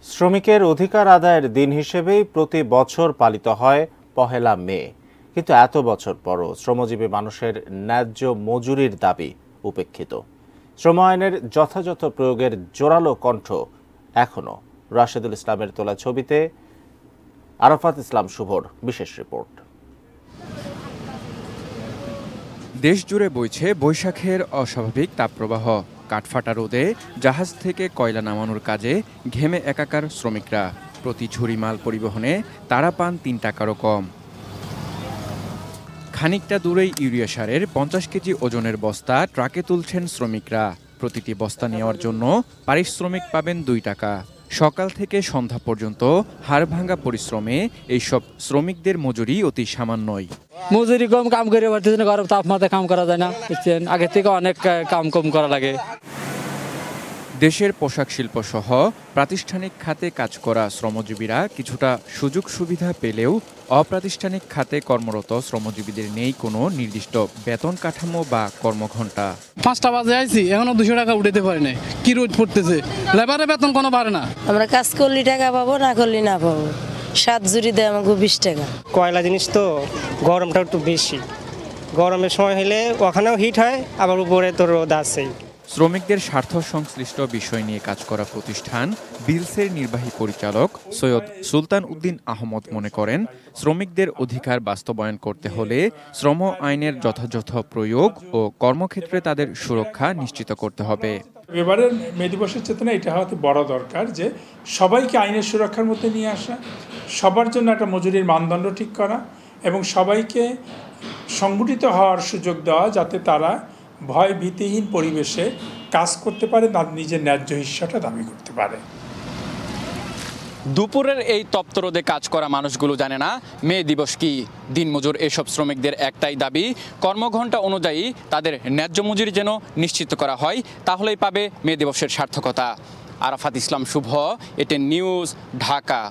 শ্রমিকের অধিকার আদায়ের দিন হিসেবেই প্রতি বছর পালিত হয় ১ মে। কিন্তু এত বছর পরও শ্রমজীবী মানুষের ন্যায্য মজুরির দাবি উপেক্ষিত। শ্রম আইনের যথাযথ প্রয়োগের জোরালো কণ্ঠ এখনো। রাশেদুল ইসলামের তোলা ছবিতে আরাফাত ইসলাম শুভর বিশেষ রিপোর্ট। দেশজুড়ে বইছে বৈশাখের অস্বাভাবিক তাপপ্রবাহ। কাঠফাটা রোদে জাহাজ থেকে কয়লা নামানোর কাজে ঘেমে একাকার শ্রমিকরা। প্রতি ঝুড়ি মাল পরিবহনে তারা পান ৩ টাকারও কম। খানিকটা দূরেই ইউরিয়া সারের ৫০ কেজি ওজনের বস্তা ট্রাকে তুলছেন শ্রমিকরা। প্রতিটি বস্তা নেওয়ার জন্য পারিশ্রমিক পাবেন ২ টাকা। সকাল থেকে সন্ধ্যা পর্যন্ত হাড়ভাঙ্গা পরিশ্রমে এইসব শ্রমিকদের মজুরি অতি সামান্যই। মজুরি কম, কাম করে পারতেছে না, গরম তাপমাত্রায় কাম করা যায় না। আগে থেকে অনেক কাম কম করা লাগে। দেশের পোশাক শিল্প সহ প্রাতিষ্ঠানিক খাতে কাজ করা শ্রমজীবীরা কিছুটা সুযোগ সুবিধা পেলেও অপ্রাতিষ্ঠানিক খাতে কর্মরত শ্রমজীবীদের নেই কোনো নির্দিষ্ট বেতন কাঠামো বা কর্মঘণ্টা। ৫টা বাজে আইছি, এখনো ২০০ টাকা উঠাতে পারি নাই। কি রোদ পড়তেছে, লেবারের বেতন কোনো বাড়ে না। আমরা কাজ করলে টাকা পাবো, না করলে না পাবো। ৭ জুড়ি দেয় আমাকে ২০ টাকা। কয়লা জিনিস তো গরমটা একটু বেশি, গরমের সময় হলে ওখানেও হিট হয়, আবার উপরে তো রোদ আছেই। শ্রমিকদের স্বার্থ সংশ্লিষ্ট বিষয় নিয়ে কাজ করা প্রতিষ্ঠান বিলসের নির্বাহী পরিচালক সৈয়দ সুলতান উদ্দিন আহমদ মনে করেন, শ্রমিকদের অধিকার বাস্তবায়ন করতে হলে শ্রম আইনের যথাযথ প্রয়োগ ও কর্মক্ষেত্রে তাদের সুরক্ষা নিশ্চিত করতে হবে। এবারের মে দিবসের চেতনা এটা হওয়াতে বড় দরকার যে সবাইকে আইনের সুরক্ষার মধ্যে নিয়ে আসা, সবার জন্য একটা মজুরির মানদণ্ড ঠিক করা এবং সবাইকে সংগঠিত হওয়ার সুযোগ দেওয়া, যাতে তারা ভয় ভীতিহীন পরিবেশে কাজ করতে পারে, তার নিজের ন্যায্য হিস্সাটা দাবি করতে পারে। দুপুরের এই তপ্ত রোদে কাজ করা মানুষগুলো জানে না মে দিবস কি। দিনমজুর এসব শ্রমিকদের একটাই দাবি, কর্মঘণ্টা অনুযায়ী তাদের ন্যায্য মজুরি যেন নিশ্চিত করা হয়, তাহলেই পাবে মে দিবসের সার্থকতা। আরাফাত ইসলাম শুভ, এটিএন নিউজ, ঢাকা।